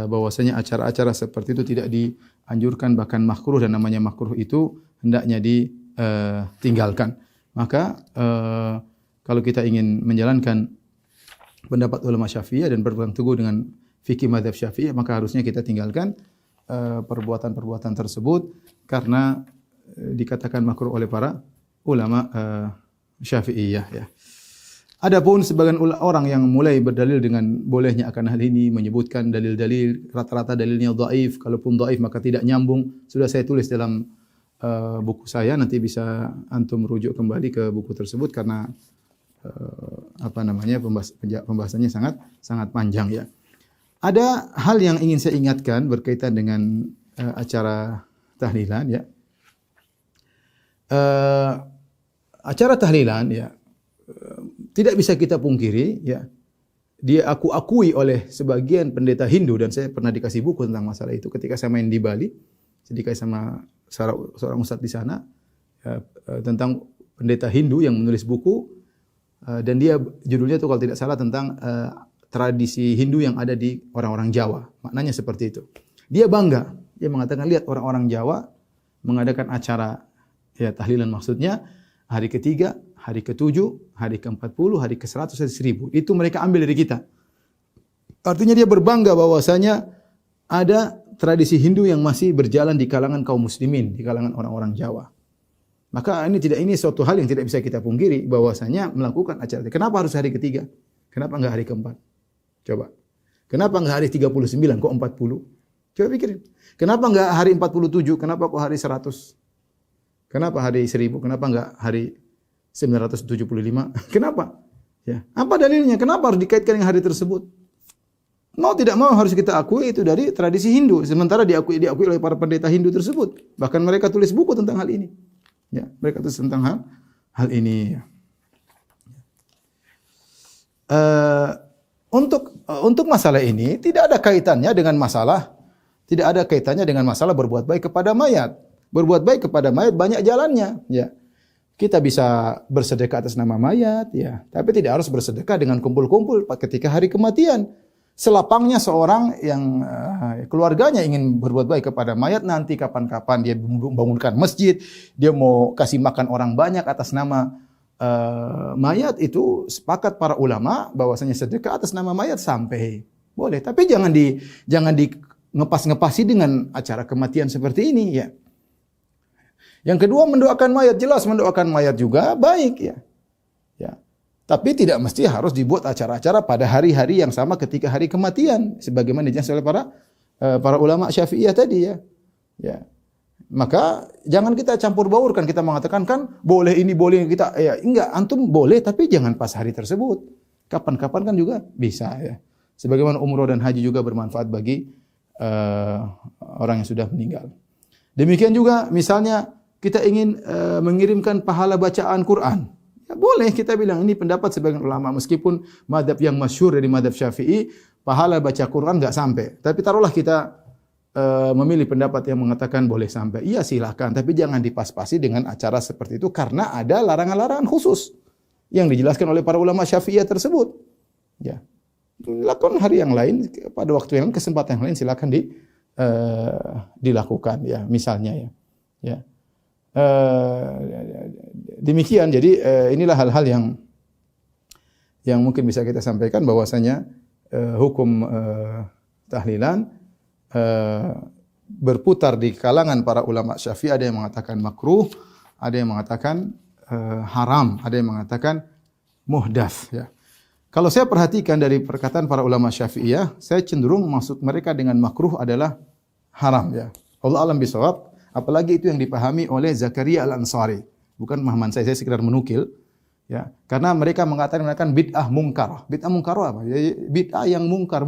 bahwasanya acara-acara seperti itu tidak dianjurkan, bahkan makruh, dan namanya makruh itu hendaknya ditinggalkan. Maka kalau kita ingin menjalankan pendapat ulama Syafi'iyah dan berpegang teguh dengan fikih mazhab Syafi'iyah, maka harusnya kita tinggalkan perbuatan-perbuatan tersebut karena dikatakan makruh oleh para ulama Syafi'iyah, ya. Adapun sebagian orang yang mulai berdalil dengan bolehnya akan hal ini, menyebutkan dalil-dalil, rata-rata dalilnya dhaif, kalaupun dhaif maka tidak nyambung. Sudah saya tulis dalam buku saya, nanti bisa antum rujuk kembali ke buku tersebut karena pembahasannya sangat panjang, ya. Ada hal yang ingin saya ingatkan berkaitan dengan acara tahlilan, ya. Acara tahlilan, ya, tidak bisa kita pungkiri, ya. Dia akui oleh sebagian pendeta Hindu, dan saya pernah dikasih buku tentang masalah itu ketika saya main di Bali. Saya dikasih sama seorang ustadz di sana, ya, tentang pendeta Hindu yang menulis buku. Dan dia judulnya itu kalau tidak salah tentang tradisi Hindu yang ada di orang-orang Jawa. Maknanya seperti itu. Dia bangga. Dia mengatakan, lihat orang-orang Jawa mengadakan acara, ya, tahlilan, maksudnya hari ketiga, hari ke-7, hari ke-40, hari ke-100, hari 1000. Itu mereka ambil dari kita. Artinya dia berbangga bahwasanya ada tradisi Hindu yang masih berjalan di kalangan kaum muslimin, di kalangan orang-orang Jawa. Maka ini suatu hal yang tidak bisa kita pungkiri bahwasanya melakukan acara. Kenapa harus hari ketiga? Kenapa enggak hari keempat? Coba. Kenapa enggak hari 39 kok 40? Coba pikirin. Kenapa enggak hari 47? Kenapa kok hari 100? Kenapa hari 1000? Kenapa enggak hari 975? Kenapa? Ya. Apa dalilnya? Kenapa harus dikaitkan dengan hari tersebut? Mau tidak mau harus kita akui itu dari tradisi Hindu. Sementara diakui oleh para pendeta Hindu tersebut. Bahkan mereka tulis buku tentang hal ini. Ya, mereka tulis tentang hal ini. eh, untuk masalah ini tidak ada kaitannya dengan masalah berbuat baik kepada mayat. Berbuat baik kepada mayat banyak jalannya, ya. Kita bisa bersedekah atas nama mayat, ya. Tapi tidak harus bersedekah dengan kumpul-kumpul ketika hari kematian. Selapangnya seorang yang keluarganya ingin berbuat baik kepada mayat, nanti kapan-kapan dia bangunkan masjid, dia mau kasih makan orang banyak atas nama mayat, itu sepakat para ulama bahwasanya sedekah atas nama mayat sampai boleh. Tapi jangan di ngepas-ngepasi dengan acara kematian seperti ini, ya. Yang kedua, mendoakan mayat, jelas mendoakan mayat juga baik, ya. Ya. Tapi tidak mesti harus dibuat acara-acara pada hari-hari yang sama ketika hari kematian, sebagaimana dijelaskan oleh para ulama Syafi'iyah tadi, ya. Ya. Maka jangan kita campur baurkan, kita mengatakan kan boleh ini boleh kita, ya enggak, antum boleh tapi jangan pas hari tersebut. Kapan-kapan kan juga bisa, ya. Sebagaimana umroh dan haji juga bermanfaat bagi orang yang sudah meninggal. Demikian juga misalnya kita ingin mengirimkan pahala bacaan Quran. Ya, boleh kita bilang ini pendapat sebagian ulama, meskipun madhab yang masyhur dari madhab Syafi'i, pahala baca Quran enggak sampai. Tapi taruhlah kita memilih pendapat yang mengatakan boleh sampai. Iya silakan, tapi jangan dipas-pasi dengan acara seperti itu karena ada larangan-larangan khusus yang dijelaskan oleh para ulama Syafi'iyah tersebut. Ya. Lakukan hari yang lain, pada waktu yang lain, kesempatan yang lain silakan dilakukan, ya, misalnya, ya. Ya. Demikian, jadi inilah hal-hal yang mungkin bisa kita sampaikan bahwasanya hukum tahlilan berputar di kalangan para ulama Syafi'i. Ada yang mengatakan makruh, ada yang mengatakan haram, ada yang mengatakan muhdats, ya. Kalau saya perhatikan dari perkataan para ulama Syafi'iyah, saya cenderung maksud mereka dengan makruh adalah haram, ya. Allah alam bisawab. Apalagi itu yang dipahami oleh Zakaria Al-Ansari. Bukan pemahaman saya sekedar menukil, ya. Karena mereka mengatakan bid'ah mungkar. Bid'ah mungkar apa? Ya, bid'ah yang mungkar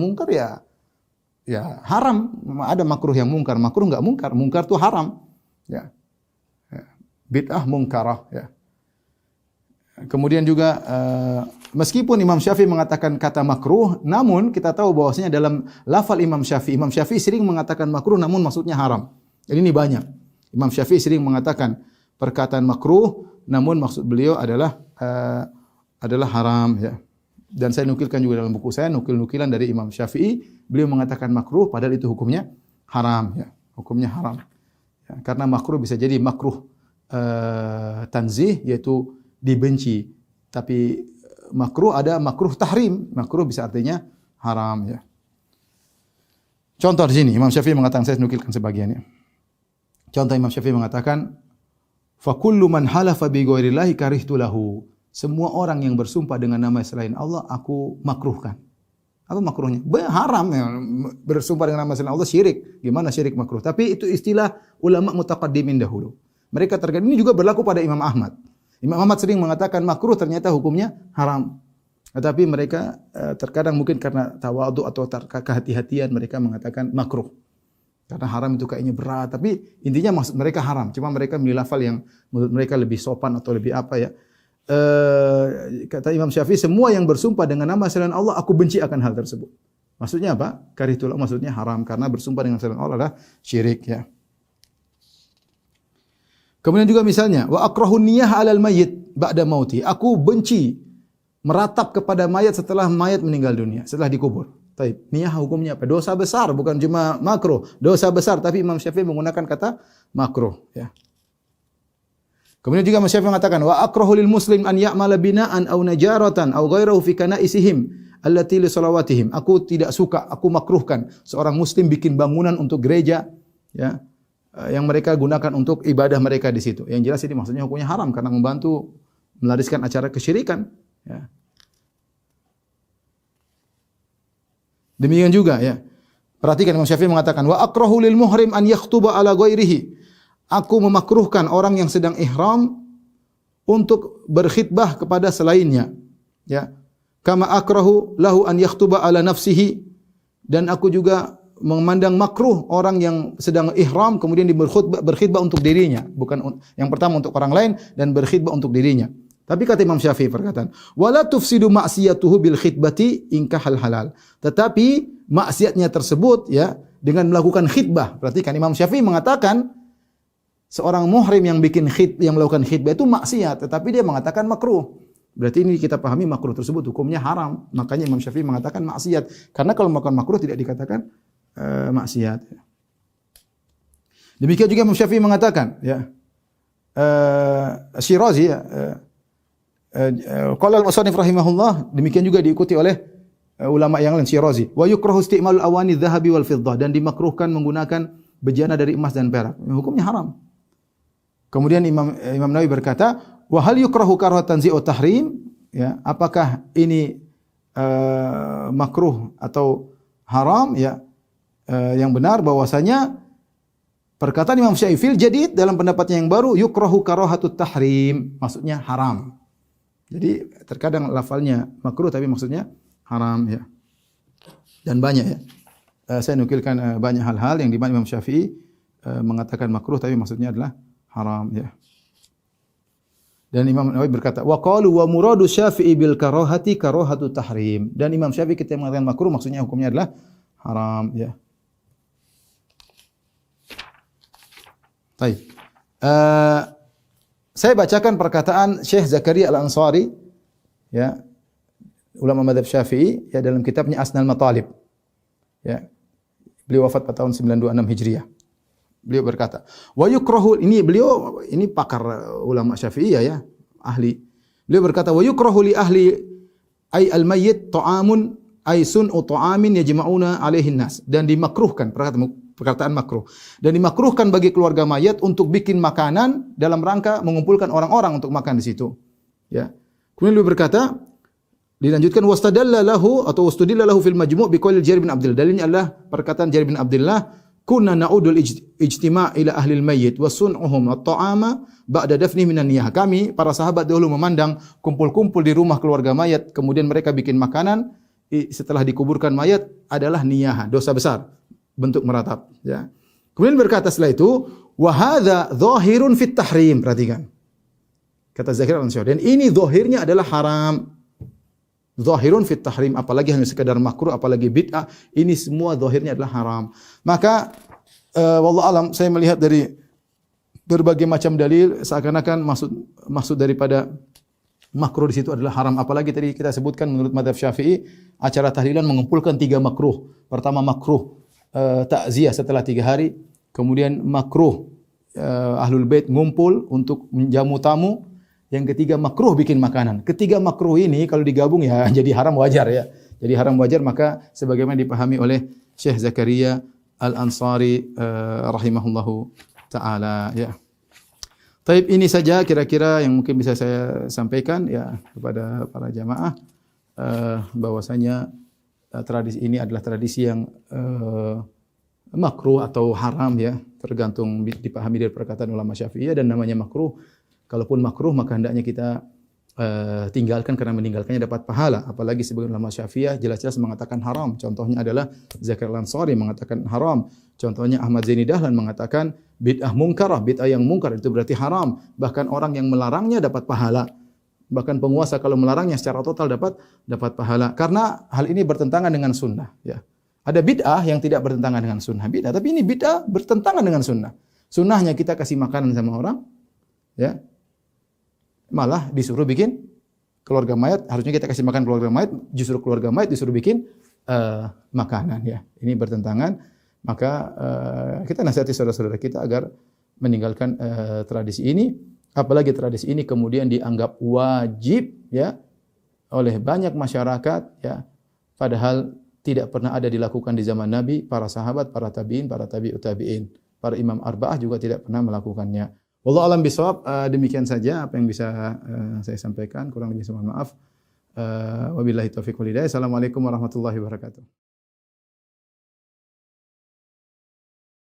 ya haram. Ada makruh yang mungkar, makruh enggak mungkar. Mungkar itu haram, ya. Bid'ah mungkarah, ya. Kemudian juga meskipun Imam Syafi'i mengatakan kata makruh, namun kita tahu bahwasanya dalam lafal Imam Syafi'i sering mengatakan makruh namun maksudnya haram. Jadi ini banyak. Imam Syafi'i sering mengatakan perkataan makruh, namun maksud beliau adalah haram, ya. Dan saya nukilkan juga dalam buku saya, nukil-nukilan dari Imam Syafi'i, beliau mengatakan makruh padahal itu hukumnya haram, ya. Hukumnya haram. Ya, karena makruh bisa jadi makruh tanzih, yaitu dibenci. Tapi makruh ada makruh tahrim. Makruh bisa artinya haram, ya. Contoh di sini Imam Syafi'i mengatakan, saya nukilkan sebagiannya. Contoh Imam Syafi'i mengatakan, fa kullu man halafa bi ghairillahi karihtu lahu. Semua orang yang bersumpah dengan nama selain Allah aku makruhkan. Apa makruhnya? Haram, ya. Bersumpah dengan nama selain Allah syirik. Gimana syirik makruh? Tapi itu istilah ulama mutaqaddimin dahulu. Mereka terkadang ini juga berlaku pada Imam Ahmad. Imam Ahmad sering mengatakan makruh, ternyata hukumnya haram. Tetapi mereka terkadang mungkin karena tawadhu atau kehati-hatian mereka mengatakan makruh. Karena haram itu kayaknya berat, tapi intinya maksud mereka haram. Cuma mereka memilih lafal yang menurut mereka lebih sopan atau lebih apa, ya. Kata Imam Syafi'i, semua yang bersumpah dengan nama selain Allah aku benci akan hal tersebut. Maksudnya apa? Karihtulah, maksudnya haram karena bersumpah dengan selain Allah adalah syirik, ya. Kemudian juga misalnya wa akrahun niyah 'alal mayyit ba'da mauti. Aku benci meratap kepada mayat setelah mayat meninggal dunia, setelah dikubur. Taib. Niyah hukumnya apa? Dosa besar, bukan cuma makruh. Dosa besar, tapi Imam Syafi'i menggunakan kata makruh, ya. Kemudian juga Imam Syafi'i mengatakan wa akrahu lil muslim an ya'mala bina'an aw najaratan aw ghairahu fi kanaisihim allati li salawatihim. Aku tidak suka, aku makruhkan seorang muslim bikin bangunan untuk gereja, ya, yang mereka gunakan untuk ibadah mereka di situ. Yang jelas ini maksudnya hukumnya haram karena membantu melariskan acara kesyirikan, ya. Demikian juga, ya. Perhatikan Imam Syafi'i mengatakan wa akrahu lil muhrim an yakhtuba ala ghairihi. Aku memakruhkan orang yang sedang ihram untuk berkhitbah kepada selainnya, ya. Kama akrahu lahu an yakhtuba ala nafsihi, dan aku juga memandang makruh orang yang sedang ihram kemudian berkhitbah untuk dirinya, bukan yang pertama untuk orang lain dan berkhitbah untuk dirinya. Tapi kata Imam Syafi'i perkataan, wala tufsidu ma'siyatuhu bil khitbati inkahal halal. Tetapi maksiatnya tersebut ya dengan melakukan khitbah. Perhatikan Imam Syafi'i mengatakan seorang muhrim yang melakukan khitbah itu maksiat, tetapi dia mengatakan makruh. Berarti ini kita pahami makruh tersebut hukumnya haram. Makanya Imam Syafi'i mengatakan maksiat. Karena kalau melakukan makruh tidak dikatakan maksiat. Demikian juga Imam Syafi'i mengatakan ya Syirazi ya qala al-musannif rahimahullah, demikian juga diikuti oleh ulama yang lain Syirazi. Wa yukrahu isti'malul awani dzahabi wal fiddah, dan dimakruhkan menggunakan bejana dari emas dan perak. Hukumnya haram. Kemudian Imam Nawawi berkata, wa hal yukrahu karahatan tanzi'u tahrim, ya, apakah ini makruh atau haram ya? Yang benar bahwasanya perkataan Imam Syafi'i fil jadid dalam pendapatnya yang baru yukrahu karahatut tahrim, maksudnya haram. Jadi terkadang lafalnya makruh tapi maksudnya haram ya. Dan banyak ya. Saya nukilkan banyak hal-hal yang di mana Imam Syafi'i mengatakan makruh tapi maksudnya adalah haram ya. Dan Imam Nawawi berkata, wa qalu wa muradu Syafi'i bil karahati karahatu tahrim. Dan Imam Syafi'i ketika mengatakan makruh maksudnya hukumnya adalah haram ya. Baik. Saya bacakan perkataan Syekh Zakaria Al-Ansari ya, ulama mazhab Syafi'i ya, dalam kitabnya Asnal Matalib. Ya. Beliau wafat pada tahun 926 Hijriah. Beliau berkata, wa yukrahu, ini pakar ulama Syafi'iyah ya, ahli. Beliau berkata, wa yukrahu li ahli ay al-mayyit ta'amun ay sun'u ta'amin yajma'una alaihi nas, dan dimakruhkan, perkataan makruh. Dan dimakruhkan bagi keluarga mayat untuk bikin makanan dalam rangka mengumpulkan orang-orang untuk makan di situ. Ya. Kemudian beliau berkata, dilanjutkan wastadalla lahu atau wastudilla lahu fil majmu' biqaul Jarir bin Abdullah. Dalilnya adalah perkataan Jarir bin Abdullah, kunna na'udul ijtima' ila ahli al-mayyit wa sun'uhum at-ta'ama ba'da dafni minan niyah. Kami para sahabat dahulu memandang kumpul-kumpul di rumah keluarga mayat, kemudian mereka bikin makanan setelah dikuburkan mayat adalah niyah, dosa besar, bentuk meratap ya. Kemudian berkata setelah itu, wa hadza dhahirun fit tahrim. Perhatikan. Kata Zakaria Al-Ansari, dan ini zahirnya adalah haram. Zahirun fit tahrim, apalagi hanya sekadar makruh, apalagi bid'ah, ini semua zahirnya adalah haram. Maka wallahu alam, saya melihat dari berbagai macam dalil seakan-akan maksud daripada makruh di situ adalah haram. Apalagi tadi kita sebutkan menurut mazhab Syafi'i, acara tahlilan mengumpulkan 3 makruh. Pertama makruh takziah setelah 3 hari, kemudian makruh ahlul bait ngumpul untuk menjamu tamu, yang ketiga makruh bikin makanan. Ketiga makruh ini kalau digabung ya jadi haram wajar ya. Jadi haram wajar, maka sebagaimana dipahami oleh Syekh Zakaria Al-Ansari rahimahullahu taala ya. Taib, ini saja kira-kira yang mungkin bisa saya sampaikan ya kepada para jamaah, bahwasanya tradisi ini adalah tradisi yang makruh atau haram ya, tergantung dipahami dari perkataan ulama Syafi'iyah. Dan namanya makruh, kalaupun makruh maka hendaknya kita tinggalkan, karena meninggalkannya dapat pahala. Apalagi sebagian ulama Syafi'iyah jelas-jelas mengatakan haram. Contohnya adalah Zakaria Al-Ansari mengatakan haram. Contohnya Ahmad Zaini Dahlan mengatakan bid'ah mungkarah, bid'ah yang mungkar itu berarti haram. Bahkan orang yang melarangnya dapat pahala. Bahkan penguasa kalau melarangnya secara total dapat pahala. Karena hal ini bertentangan dengan sunnah ya. Ada bid'ah yang tidak bertentangan dengan sunnah, bid'ah, tapi ini bid'ah bertentangan dengan sunnah. Sunnahnya kita kasih makanan sama orang ya, malah disuruh bikin keluarga mayat, harusnya kita kasih makan keluarga mayat, justru keluarga mayat disuruh bikin makanan ya. Ini bertentangan. Maka kita nasihati saudara-saudara kita agar meninggalkan tradisi ini, apalagi tradisi ini kemudian dianggap wajib ya oleh banyak masyarakat ya, padahal tidak pernah ada dilakukan di zaman Nabi, para sahabat, para tabi'in, para tabi'ut tabi'in, para imam arba'ah juga tidak pernah melakukannya. Wallahu a'lam bishawab. Demikian saja apa yang bisa saya sampaikan, kurang lebih mohon maaf. Wabillahi taufiq wal hidayah. Assalamualaikum warahmatullahi wabarakatuh.